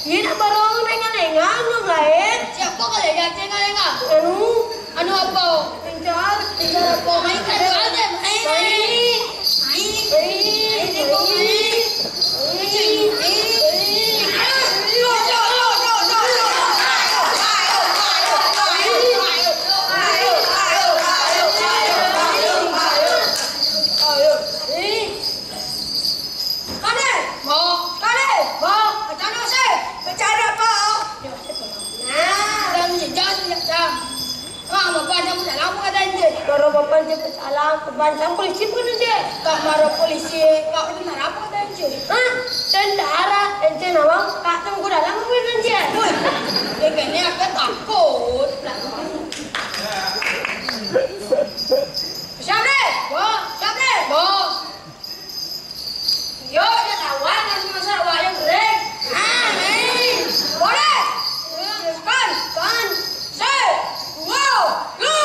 Iya nak barang nengang-nengang lu lain. Siapa kali dia cengang-cengang? Anu apa? Tinggal apa? Main kan ada main. Baru bapak jemput salam ke bancang polisi pun aja. Kak marah polisi, kak itu marah apa dah je? Hah? Tentara, ente nawang kak tunggu dalam pun aja. Woi, dia kayaknya aku takut. Siapa deh? Siapa deh? Yo, dia lawan nasi masak wayang goreng. Boleh? Kan. Wow, lu.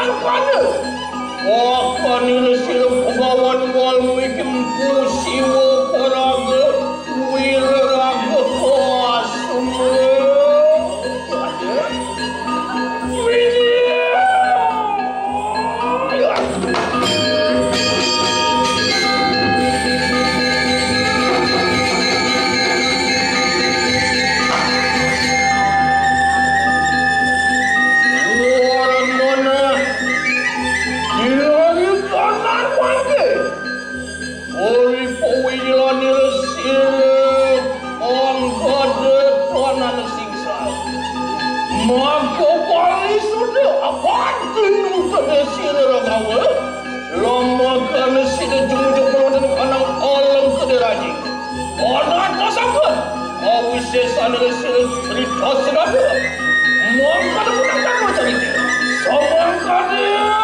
mangkana akan ilsil pagawan walu ikimpu siwa paraga wiraraga asumre maka bali sudah apa tenung sila ragawa lama kana sila jumujung dan kanang alam kederani ana tasangkan awisesan sila cerita sedada maka bukan kamu cerita samang kadia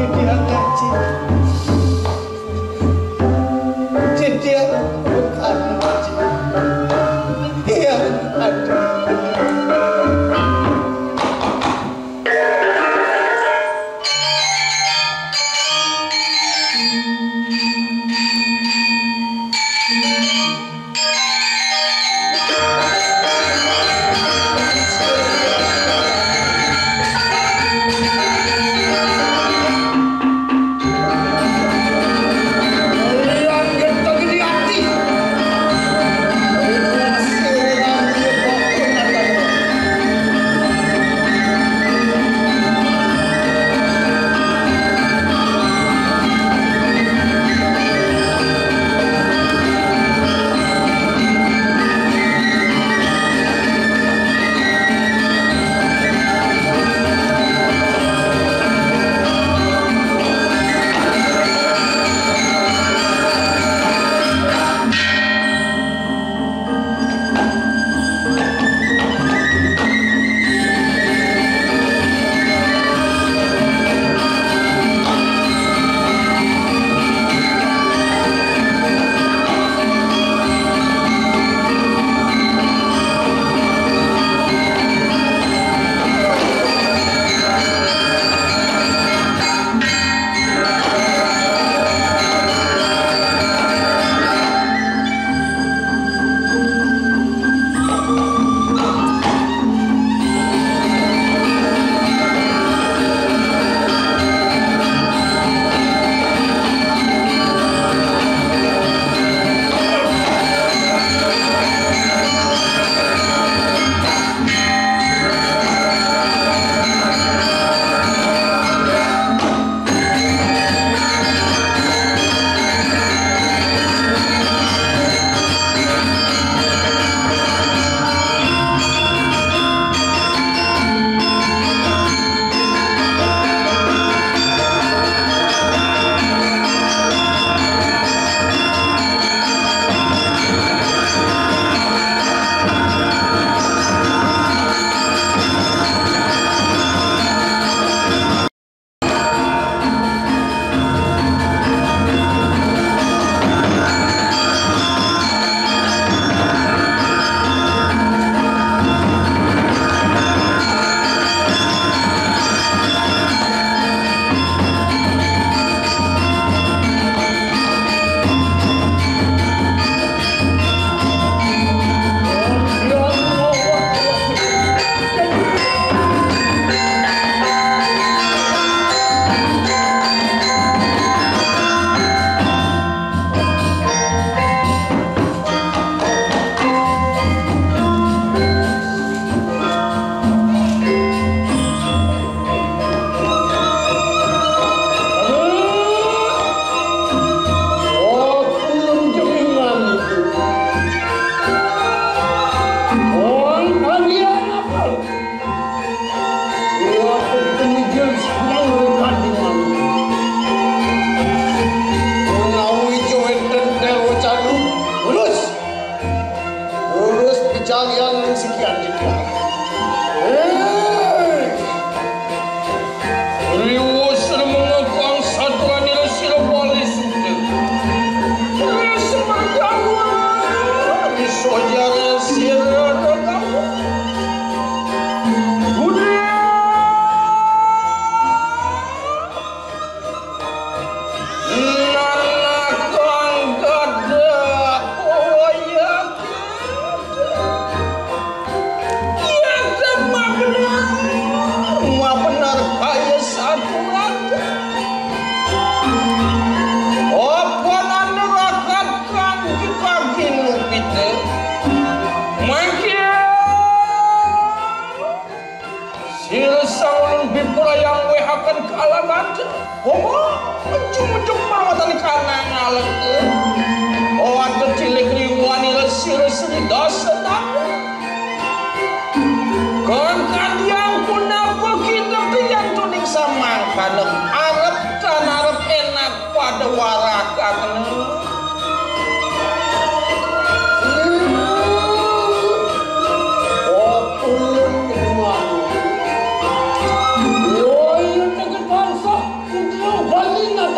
dia ngaji. Dia bukan ngaji. Yang ada.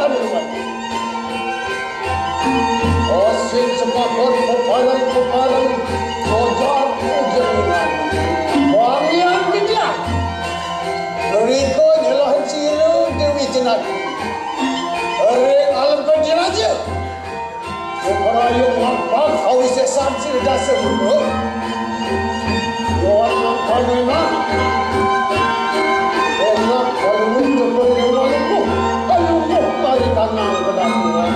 kanuan. Osin sepakat pepalan sojar ujangan. Wangian kita. Mereka nyalah cilu Dewi Jenak. Ereng alam kerja aja. Sekarang mampak kau isi samsir dasar dulu. Orang kanuan. Orang kanuan keperluanku. Kanuan mari tanang kedatangan.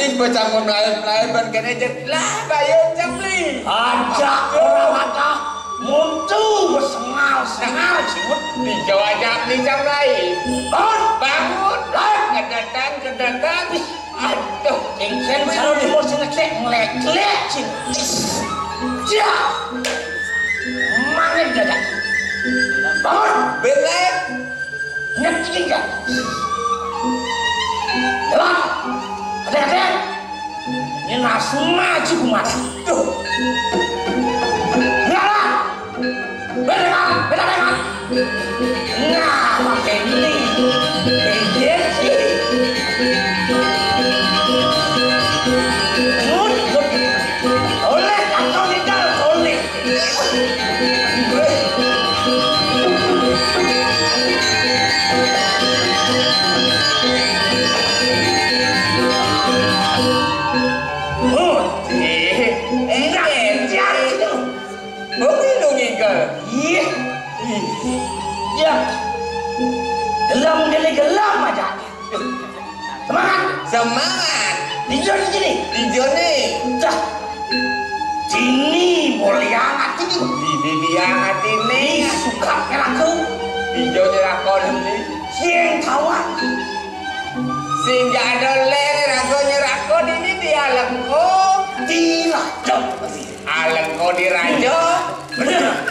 Adi bocah melayu-melayu ban kene jetlah bayo jambli. Ajak orang akah muncul sengal-sengal cimut. Di Jawa jambli jambli. Bangun. Kedatang. Aduh, Cingsen selalu di bos ngecek ngelek-lek cimut. Jah. Mana dadak? Bangun. belek. Ngecek kan? Jalan. Ada. Ini nasi maju kumaha. Tuh. Nyala. Beda. Nah, pakai ini. Injeksi. Oleh atau tidak oleh. Ya, gelam aja. Semangat. Hijau di sini. Hijau nih. Dah. Sini boleh hangat ini. Dia hati nih. Suka keraku. Hijau nyerakon nih. Siang kawan. Sehingga ada ler rago nyerakon ini dia lengko. Dirajo. Alengko dirajo. Bener.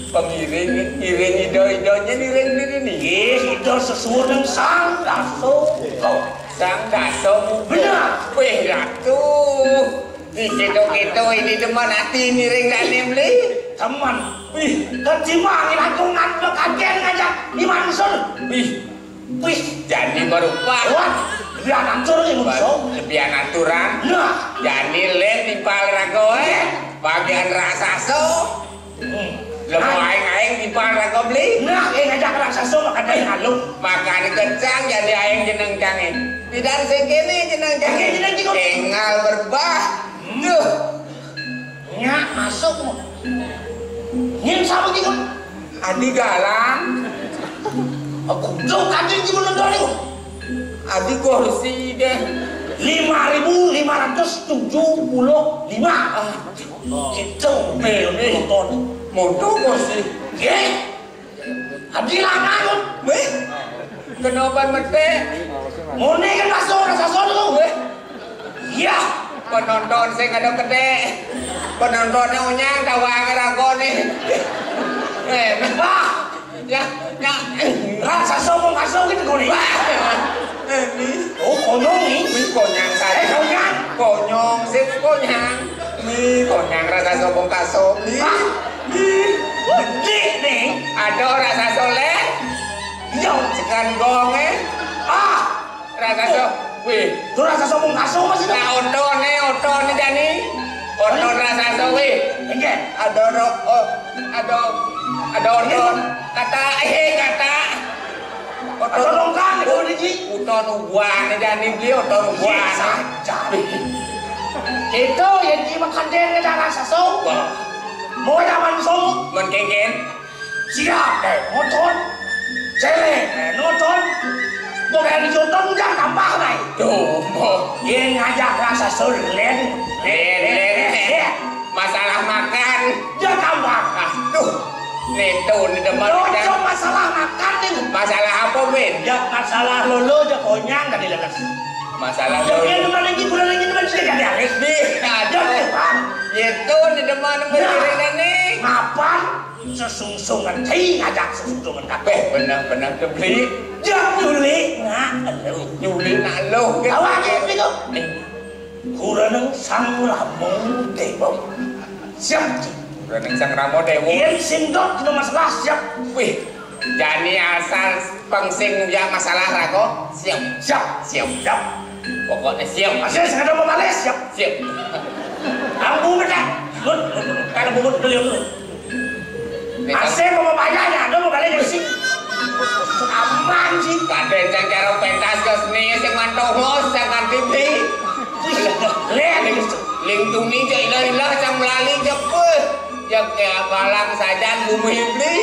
Pengiring ido-idonya niring diri nih. Itu sesuai dengan sang daso. Sang daso. Bener. Wih ratu. Di situ-situ ini teman hati niring dan nimli. Teman. Wih, kecimangin aku ngantuk kajian ngajak di Mansur. Wih, Jadi berupa. Wah, lebih atur ini musuh. Lebih aturan. Nah. Jadi len di pal rago bagian rasaso. Lemo aing-aing di pal rago beli. Nah, ngajak raksasa maka dia ngalung. Makan kencang jadi aing jeneng canggih. Tidak segini jeneng canggih. Tinggal berbah. Duh. Nyak masuk mu. Ngin sama gitu. Adi galang. Aku jauh kajian gimana doni mu. Adi kursi deh. 5.575. Gitu. Nonton. Motor kursi. Adi langan. Weh. Kenapa mete? Mone kan masuk raksasa dulu. Iya. Penonton saya nggak ada gede. Penontonnya unyang tawang rago nih. Wah. Ya. Raksasa mau masuk gitu kau nih. Oh, konyong nih. Mi konyang saya. Konyang. Konyong sih konyang. Mi konyang rasa sobong kaso. Gede nih. Ada rasa soleh. Iya. Sekan gongnya. Rasa so. Wih. Itu raksasa mau masuk masih dah. Nah oton jani. Oton rasa so wih. Enggak. Ada oton. Kata. Atau longkang itu nih. Oton ubuan jani beli oton ubuan. Jadi itu yang dimakan dia dengan raksasa. Mau zaman song. Menkengken. Siap deh, nonton. Cele, nonton. Bukan dicontoh udah tambah nih. Tuh, Dia ngajak raksasa len. masalah makan. Dia tambah. Aduh, nih demen. Cocok masalah makan nih. Masalah apa, Ben? Ya masalah lolo aja konyang kan dilepas. Masalah Dia teman lagi bulan lagi teman sih kan ya. Nih, ada. Itu di depan berdiri nih. Mapan sesungsungan cai ngajak sesungsungan kabeh. Benar kebeli. Jangan nyulik Nyuli nak lo. Awak itu. Kurang sang lamung dewa. Siap. Reneng sang ramo dewo. Yen sindok kena masalah siap. Wih, jadi asal pengsing ya masalah rago. Siap. Pokoknya siap. Masih sengaja mau balik siap. Ambu beda. Kalau bubut beliau dulu. Asal mau bayarnya, ada mau balik dari sini. Aman sih. Kadang yang karo pentas ke seni, yang mantohos, yang kantipi. Lihat itu. Lingtung ni je ilah-ilah, yang melali je pun. Ya kayak balang saja bumi beli.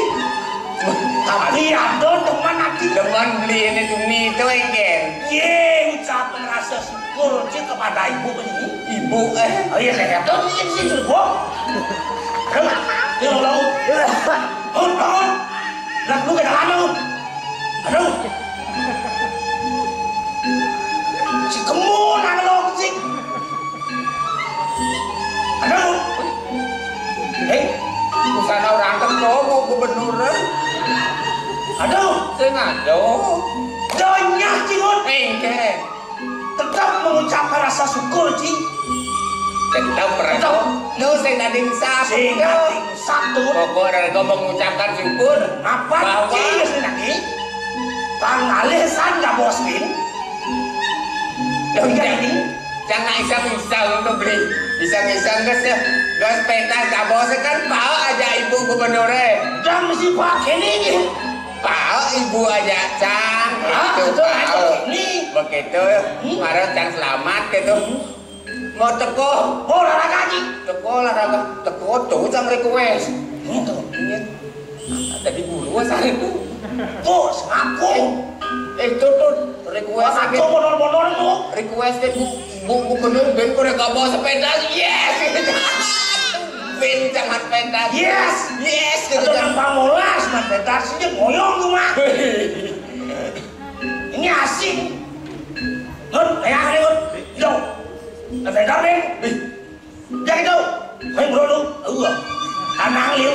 Tapi ada teman nanti. Teman beli ini tuni itu engken. Ye, ucap rasa syukur Cik kepada ibu ini. Ibu Oh iya saya kata ini sih cukup. Dengar, dia lalu. Bangun. Nak lu ke dalam lu. Aduh. Si kemu nang lo sih. Aduh. Busana orang teko mau gubernur. Aduh. Sing aduh. Banyak Cingun. Engke. Tetap mengucapkan rasa syukur Ci. Tetap mereka. Nu sing nading satu. Sing nading satu. Pokoknya kau mengucapkan syukur. Apa Ci sing nading? Pangalisan gak bosmin. Jangan iseng-iseng untuk beli. Iseng-iseng guys ya. Gas petas gak bos kan mau aja ibu gubernurnya. Jangan mesti pakai ini. Pao ibu aja Cang. Itu ini. Begitu. Kemarin Cang selamat gitu. Mau teko. Oh olahraga Ci. Teko olahraga. Teko tuh Cang request. Itu. Tadi buru saya itu. Bos aku. Itu tuh request. Aku monor-monor tuh. Request bu gubernur ben kau gak bawa sepeda. Yes. Ben jangan sepeda. Yes. Yes. Itu yang pamulas man petasnya ngoyong tuh mah. Ini asing. Nut, kayak apa nut? Itu. Pedas nih. Jangan itu. Main bro tanang liu.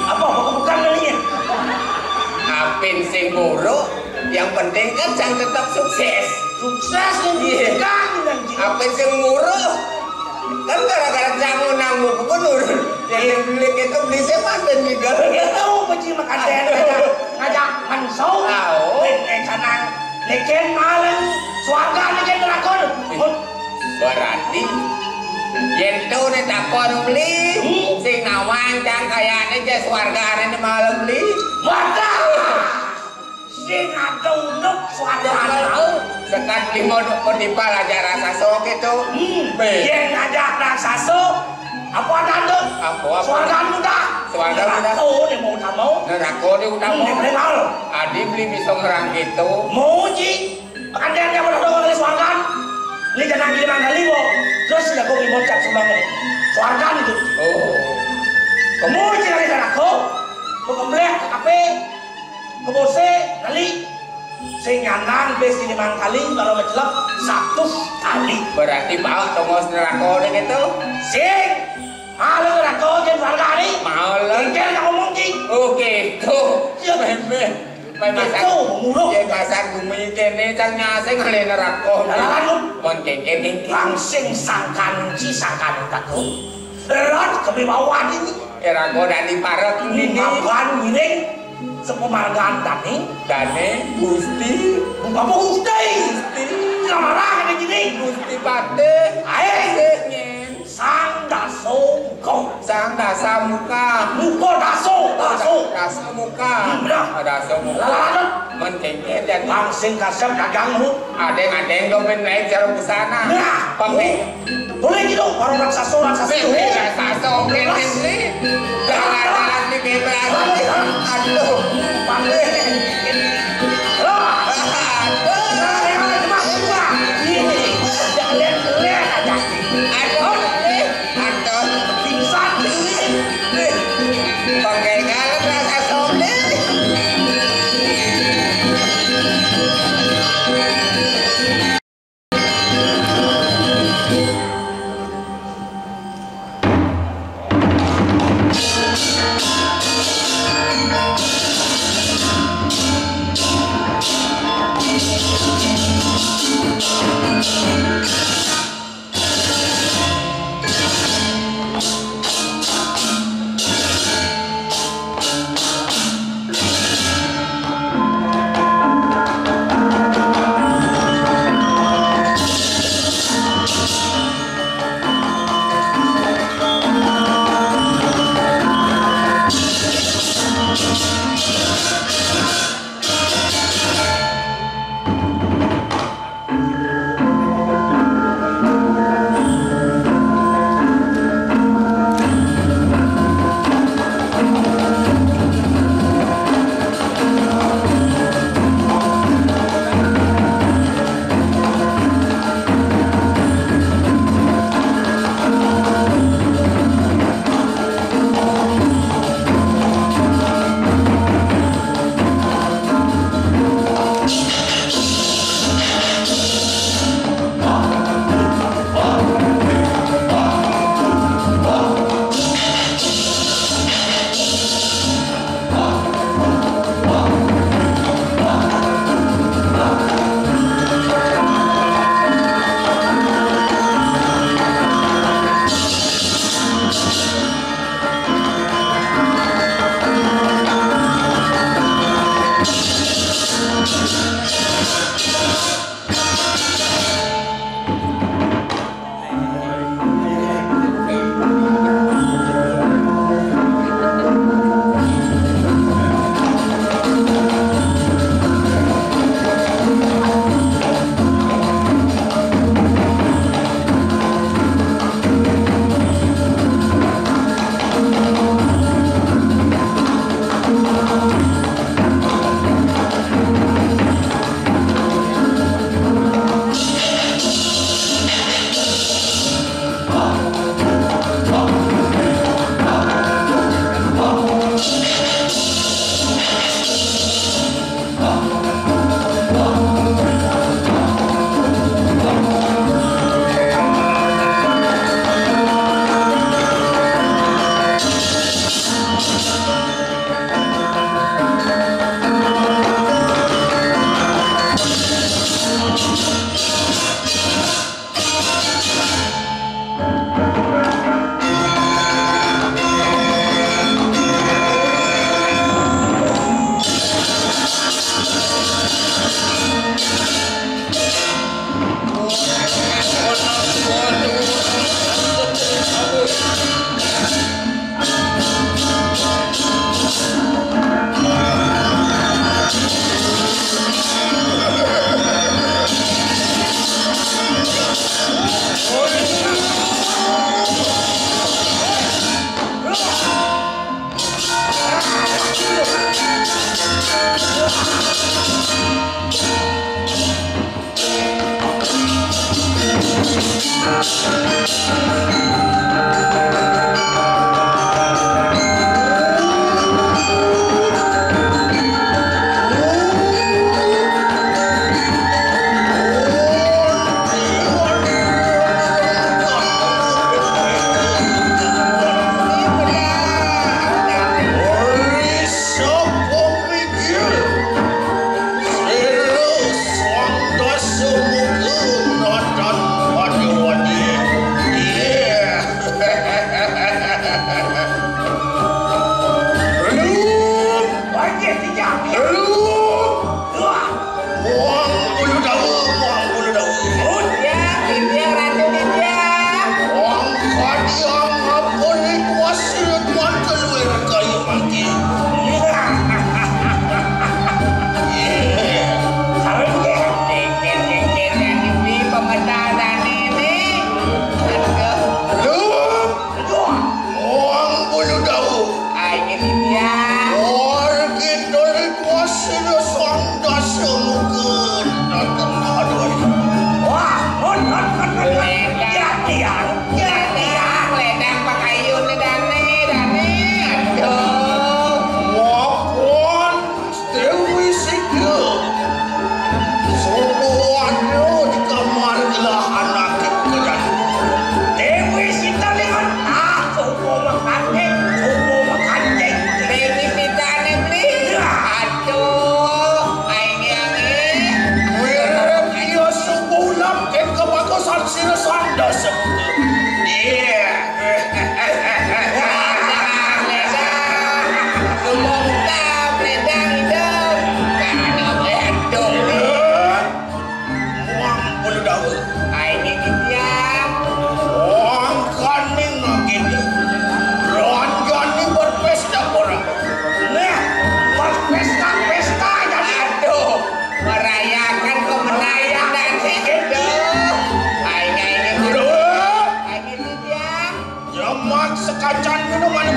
Apa bukan kalinya? Apin sing buruk, yang penting kan jangan tetap sukses. Sukses nih. Kan yang Apin sing buruk, kan gara-gara jamu nanggu gubernur. Yang beli itu beli sepadan juga. itu beci makan den ngajak mansau. Canang leken malang swarga leken drakon. Berarti Yento nih takon beli, sing nawang cang kayaknya jas warga ini malam beli. Wadah, sing adunduk swarga. Sekat limo kodipal aja rasa sok itu. Yang ngajak raksasa, apa adunduk? Apa? Swarga muda. Swarga muda. Oh, ini mau tak mau? Nerako dia udah mau. Kenal. Adi beli bisa ngerang gitu. Mau Ci, kandiannya mau dong oleh swarga. Ini jangan giliran kali mo. Terus sudah kau ngomong sumbang ini. Swarga itu. Oh. Kamu cari aku. Kau kembali kape. Kau bose kali. Saya nyanang besi 5 kali kalau mencelap 100 kali. Berarti mau tongos nerako deh gitu. Sing. Halo nerako jen swarga ini. Mau lah. Ingker yang ngomong Ci. Oke, tuh. Meme. Itu muruk. Ya pasar bumi kene cang nyaseng ngale nerako. Dalan lu. Mon kengke Langsing sangkan Ci sangkan takut. Berat kebibawaan ini. Nerako dan di parek ini. Makan miring. Sepemargaan tani. Dane Gusti. Apa Gusti? Lamarang ini gini. Gusti Pate. Ayo. Sang daso kau. Sang dasa muka. Muka daso. Dasa muka. Dasa muka. Lalu. Mon kengke dan Langsing kasep dagangmu. adeng domen naik jarum busana. Nah. Pakai. Boleh gitu. Orang raksasa. Rasa oke ini. Jalan-jalan di bebas. Aduh. Panggil. Lah.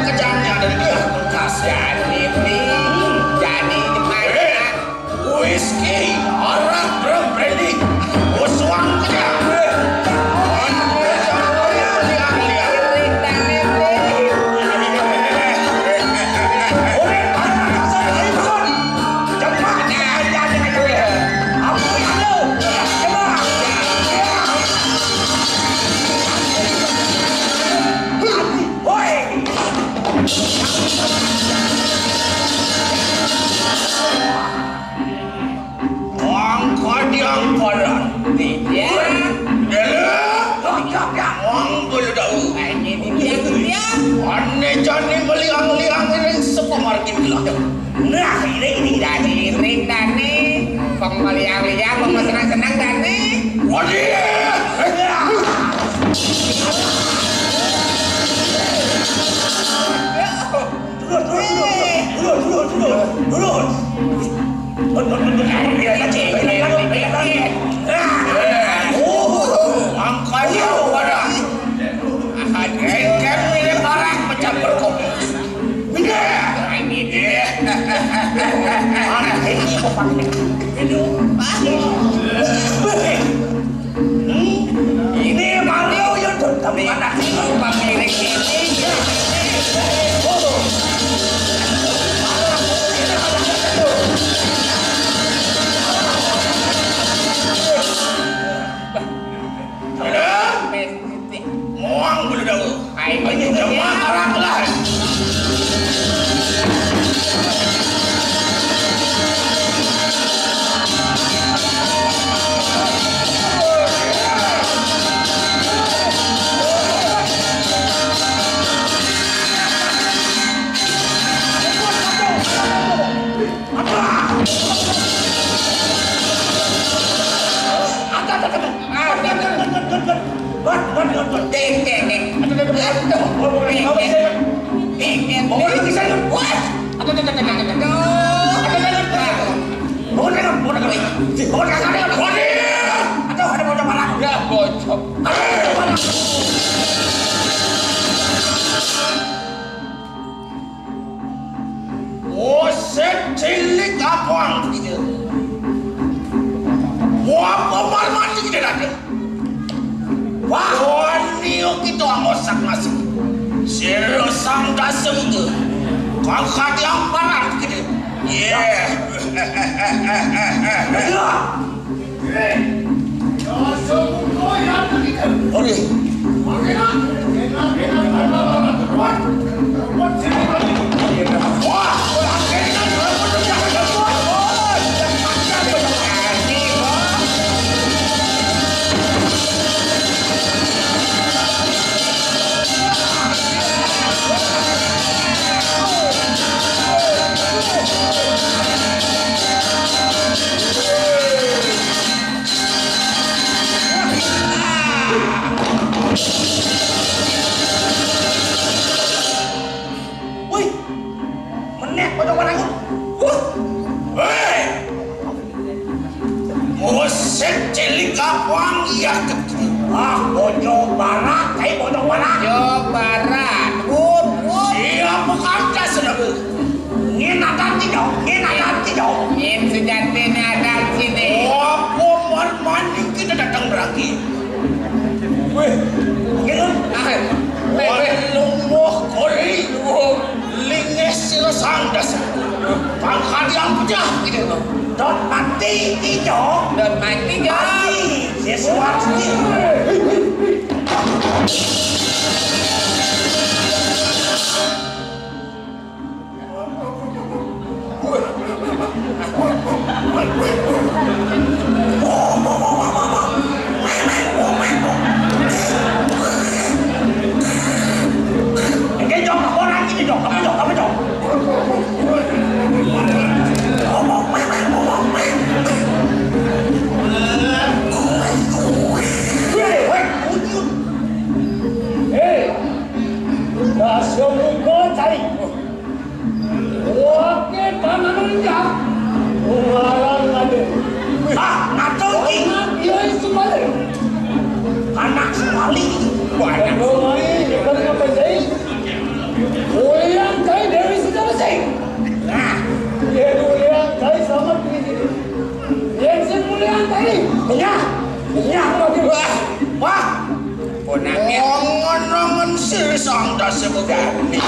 kejamnya dari dia bekas. Jadi gimana? Whisky, arak, brandy, uswang kejam. Jani meliang-liang ini sepemargin bilang. Nah, ini Dani ring Dani, pemeliang-liang, senang-senang Dani. Angkanya pada Ken mirip orang mencampur kopi. Ini dia. Anak ini kok pakai ini Mario yang tapi anak ini pemilik ini. Muang bulu dahulu. Ini cuma orang lain. Cilik apaan begitu? Wah, kemar mati kita ada. Wah, niyo kita ngosak nasi. Serosang dasar itu. Kakak yang parah begitu. Yeah. Cilik apaan iya kecil. Bojong barat, kayak bojong barat. Bojong barat. Siapa kata sedang? Ngin ada tidak? Ngin sejatinya ada sini. Aku mandi kita datang lagi. Ngin? Lumbuh kori, linges silosang dasar. Pangkat yang pecah gitu. Don mati hijau. Sesuatu anak sekali. Menyah. Wah. Wah. Ponaknya. Angan-angan sisang dah sebegani.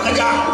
Kejang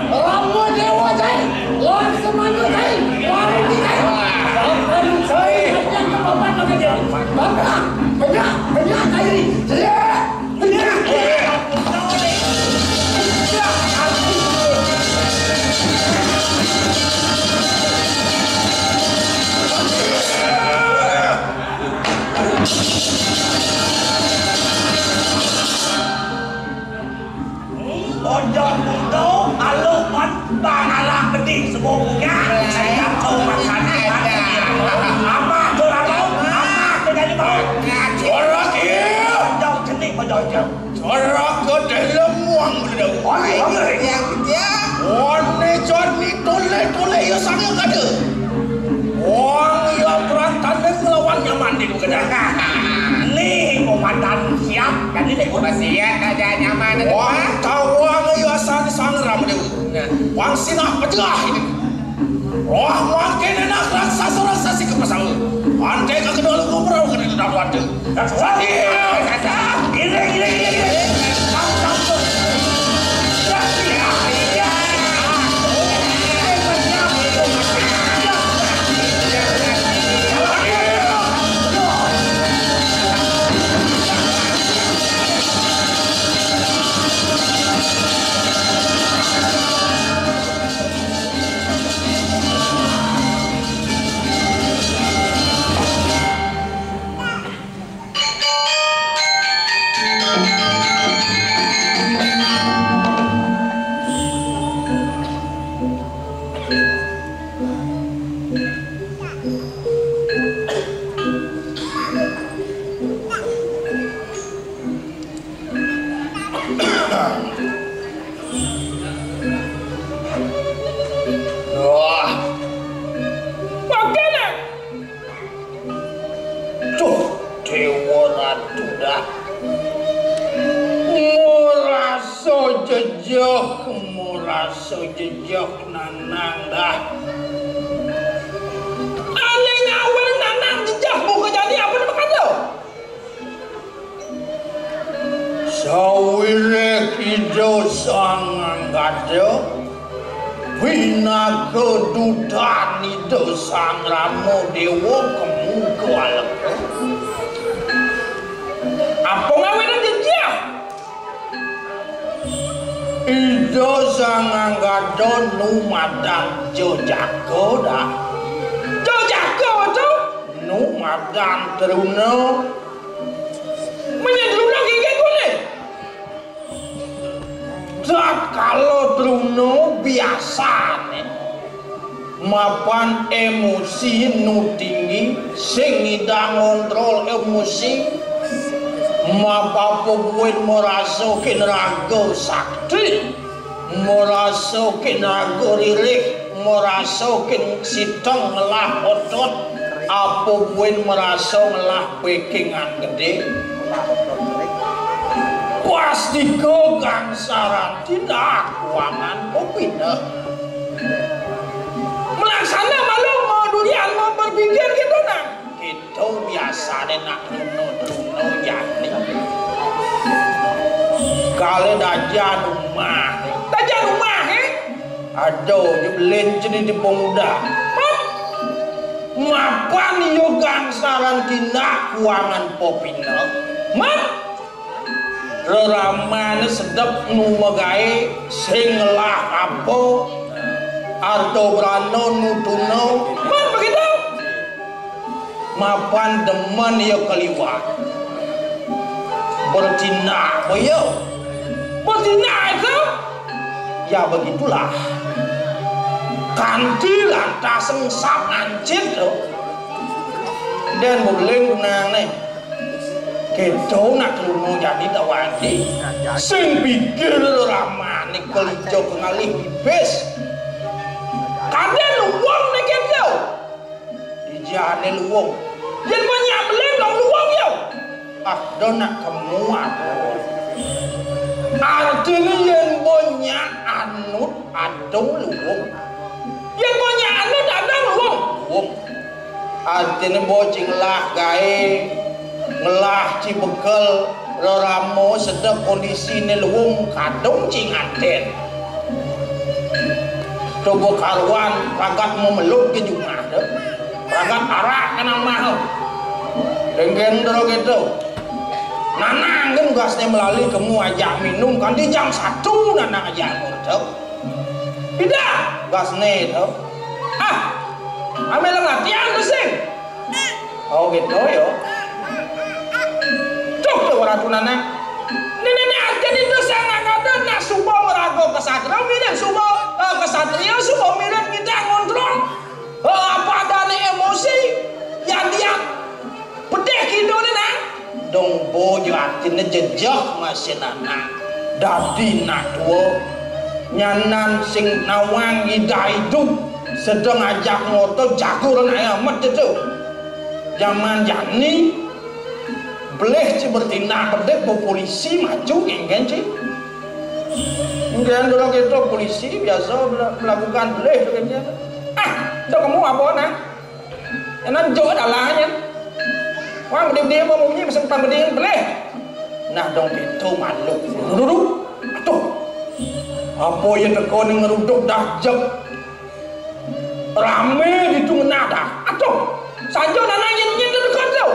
Ramo dewa cai, lawan semuanya cai, lawan di cai. Sampai cai, hanya kebapak lagi dia. Bangga, banyak cai. Ojok itu aluman bangala gede semuanya. Saya kau makan ada. Apa doralo? Apa terjadi mau? Corak ya. Ojok jenik ojok. Corak ke dalam uang beliau. Yang dia. Warna Johnny tole ya sangat ada. Uang yang berantan melawan nyaman di kedai. Nih komandan siap dan ini siap aja nyaman. Wang tawang ya sang ram dewi. Wang sinah pecah ini. Wah makin enak raksasa si kepasang. Andai ke kedua lu ngobrol ke dalam wadah. Ini. Jejak nanang dah. Aneh ngawin nanang jejak mau kejadi apa nama kado? Sawire hijau sangang kado. Bina kedutan itu sang ramo dewa kemu kualek. Apa ngawin jejak? Ido sang gadon numadang Jojako dah. Jojako tu? Numadang teruno. Menyedruno gigi boleh. Dan kalau teruno biasa nih. Mapan emosi nu tinggi, sing idang kontrol emosi. Mapapubuin merasukin rago sakti, merasukin rago lirik, merasukin sitong ngelah otot, apubuin merasuk ngelah pekingan gede. Pasti gogang saran tidak kuangan kopina. Melaksana malu mau durian mau berpikir gitu nah. Itu biasa deh nak runo jadi. Kalau dajan rumah, aduh jebelin jadi di pemuda. Mapan yo gangsaran tindak kuangan popina. Reramane sedep nu megae sing ngelah apa arto brano nutuno. Begitu. Mapan demen ya keliwat bertina boyo bertina itu ya begitulah kanti lantas sengsap anjir tuh dan boleh nang nih kedo nak luno jadi tawadi sing pikir ramane kelijo kengalih ibis kadang luwung nih kedo dijane luwung yang banyak beleng luwung yo dona kamu apa artinya yang banyak anut adong luwung yang banyak anut adong luwung artinya bocing lah gae ngelah cibekel roramo sedang kondisi luwung kadong cing aden tubuh karuan ragat memeluk ke jumlah tu ragat arak kenang mahal dengan terus gitu nanang kan gasnya melalui kamu ajak minum kan di jam 1 nanang ajak tu tidak gasnya tu ambil latihan pusing oh gitu yo cok tu ratu nanang nenek aja itu sangat ada nak subuh merago kesatria mirip subuh kesatria subuh mirip kita ngontrol apa ada emosi yang dia pedih gitu nana dong bojo artinya jejak masih nana dadi nak dua nyanan sing nawang ida hidup sedang ajak ngotot jago dan amat itu zaman jani boleh sih bertindak berdek bawa polisi maju enggak sih enggak dorong itu polisi biasa melakukan boleh begitu itu kamu apa nak enak jauh dalahnya wah dia mau bunyi pesan pembedian boleh nah dong itu malu duduk atuh apa yang tekon ngeruduk dah jep rame gitu nada atuh saja nananya nyentuh dekat tu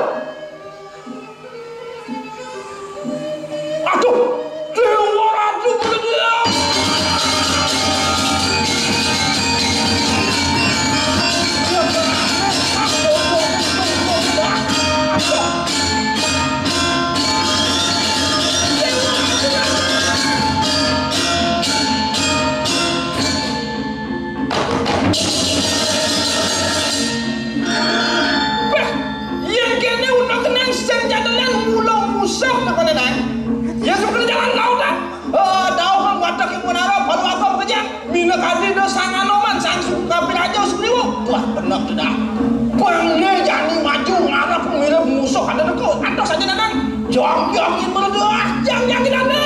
aduh dewa ratu dia ya sebenarnya jangan tahu dah tahu kan batak yang menara baru apa bekerja minat hati dah sangat noman sang suku kapil aja sekeliru wah benar tidak panggil jani maju ngarap mirip musuh ada dekat atas saja nanang jangan berdua jangan nanang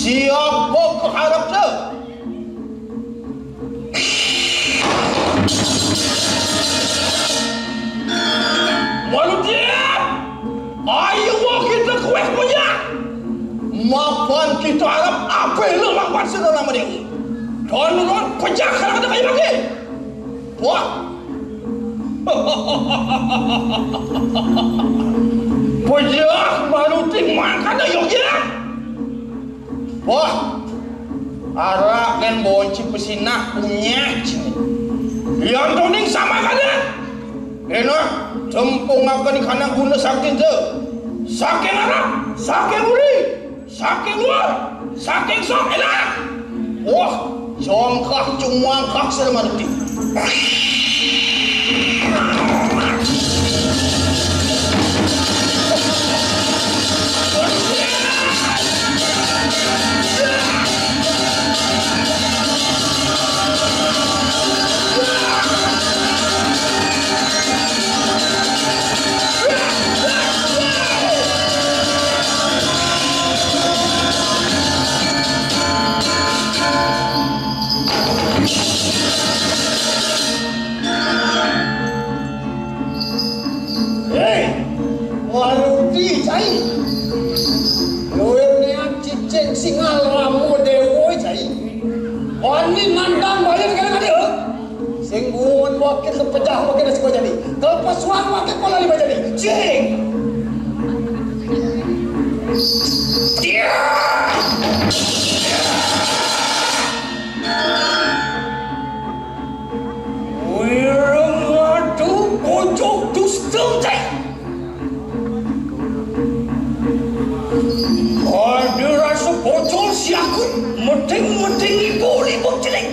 siapa keharap tu walau dia ayo kita kuih punya mapan kita harap apa yang lawan sudah nama dia don pejak kalau kita kayak lagi wah pejak baru tinggal kan ayok dia wah arak kan bonci pesinah punya yang toning sama kan enak cempung akan di kanan guna saking tu saking arak saking uli saking luar saking sok enak wah jongkak cumangkak selama detik wakil pejah wakil nasi bajani. Kalau suang wakil pola lima jadi. Cing. Dia. Wirang madu pojok dusta cai. Ada rasa bocor siakut, meting-meting ibu jelek.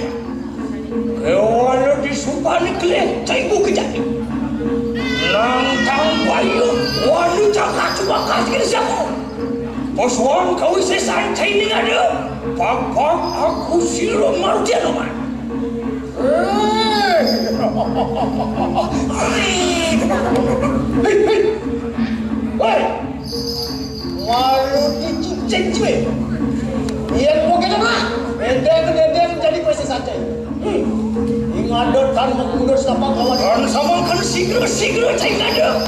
Kewana disumpah ni kelih, caibu kejap. Nantang bayu, wanita kacua kasih siapa? Poswan kau isi santai ni ada. Pak aku siram marutia nomor. Hei, maruti cincin. Iyan mo ka naman. Dendeng jadi kuasa santai. Ingat kan mengundur sama kawan. Kan sama kan sigro cai ada.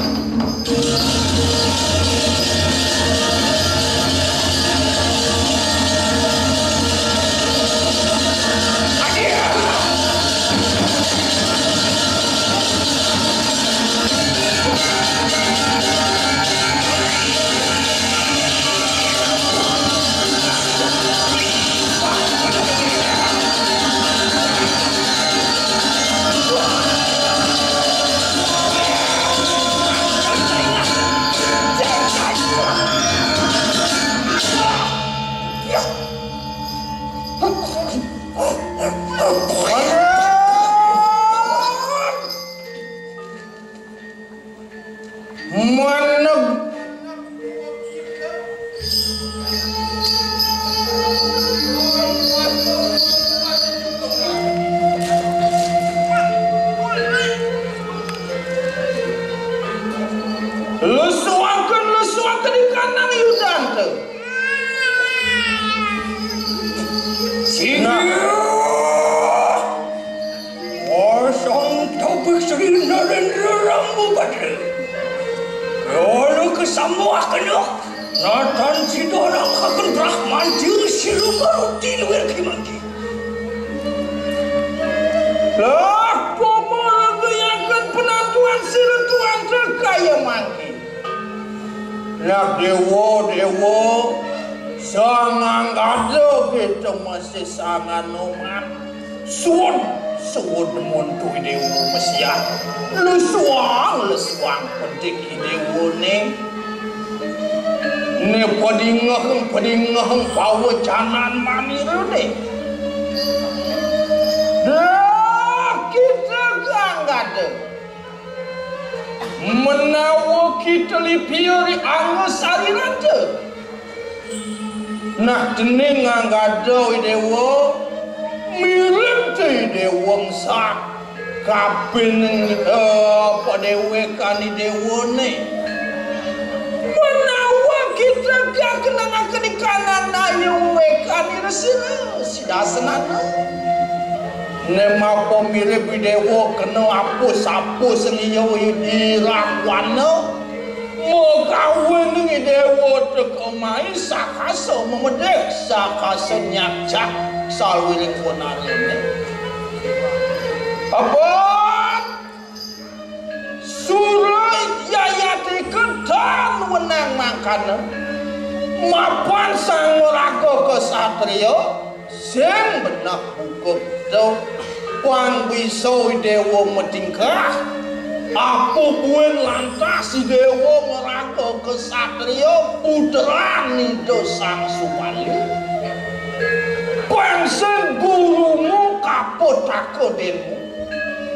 Lesuakan di kanan Yudan tu. Sini. Wasang topik sering Narendra Rambu Badri. Kalau kesamua kena. Natan sidorang akan Brahman jiru siru maruti luar kimanti. Lah, pemara yang penantuan sirutuan terkaya mangki. Nak dewa sangat ada kita masih sangat noman. Suan montu dewa Mesia. Lesuang pendeki dewa ni. Ne padingah bawa canan mani ni. Dah kita gangga de. Menawa kita lipiori angus sari raja. Nah tening anggado dewa mirip dewa sak kabin apa dewe kani dewa ni. Menawa kita gak kenang akan ikanan ayu kani resina sidah senana. Nema pemirip dewa kena apus sengiyo irakwana mo kawin ni dewa tekomai sakasa memedek sakasa nyakcak salwiling konare ni apa surai yayati ketan menang makan mapan sang raga kesatria sing benak hukum tu Wang bisoi dewa metingkah apa buen lantas si dewa meraka kesatria puterani dosang Subali Wangsen gurumu kapot takodenmu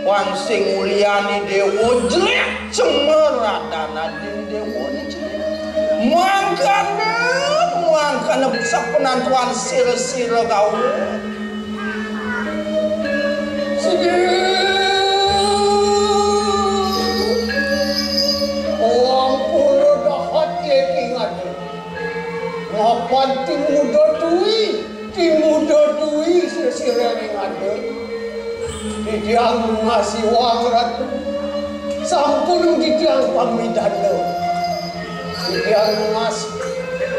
Wangsing mulyani dewa jelek cemeradana dewa ni jelek Mangkana bisa penantuan sira-sira kau orang pula dah hati ingat ngapan ti muda tui sira-sira ingat didiang ngasih wang ratu sampun didiang pamidana didiang ngasih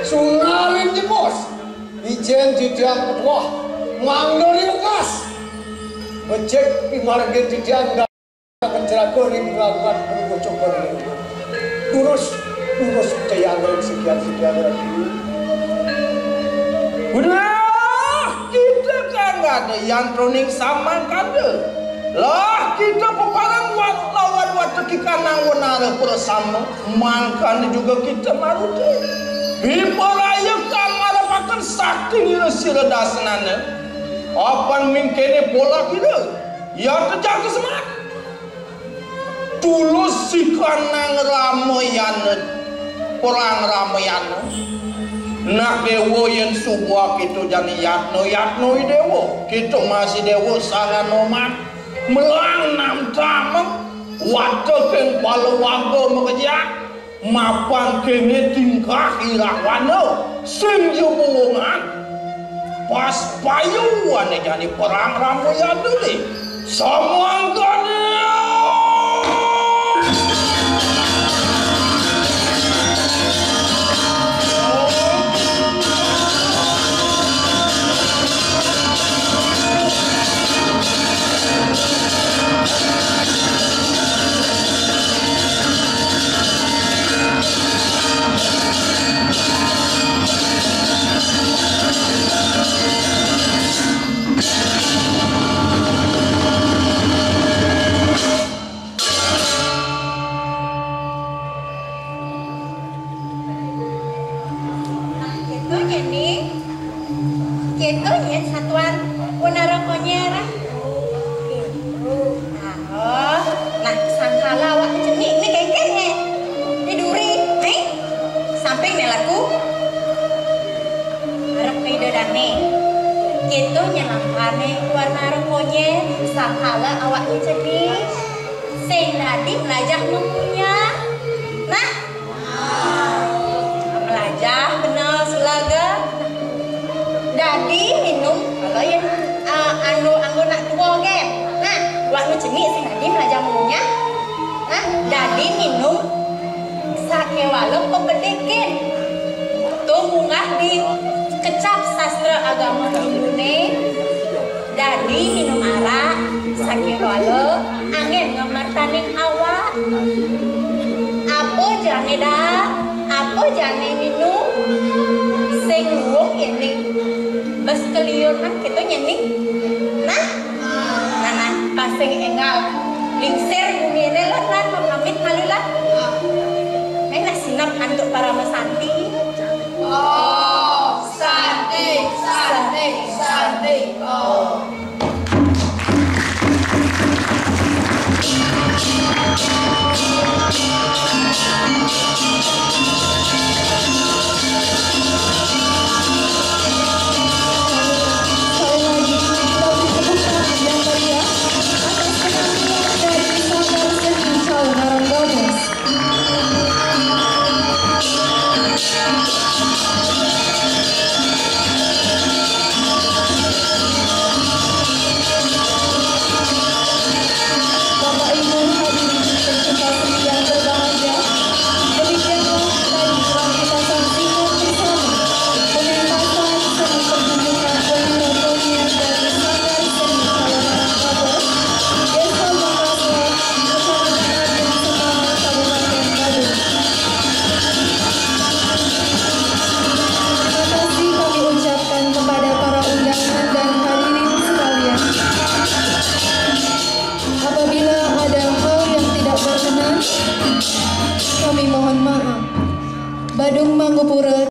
sungarin di bos ijen didiang ketua mang dari ukas Becek di marga di janda menjelaku ring lakukan menunggu coba ini. Terus percayaan yang sekian-sekian lagi. Udah, kita kan nggak ada yang troning sama kada. Lah kita peparang lawan wateki kanang wenara bersama, mangkan juga kita maruti. Diperayakan marapakan sakti sila dasanana. Apan mingkene pola kita, ya terjaga semangat. Tulus si kanang ramayana, perang ramayana. Nak dewa yang sebuah kita jani yatno dewa. Kita masih dewa saranoman. Melang nam tamang. Watakan pala waga mengejak. Mapan kene tingkah irawana. Senjubungan. Pas payuan jani perang ramayana ni. Samangkanya. Paseng engal, lingser bumi ini lah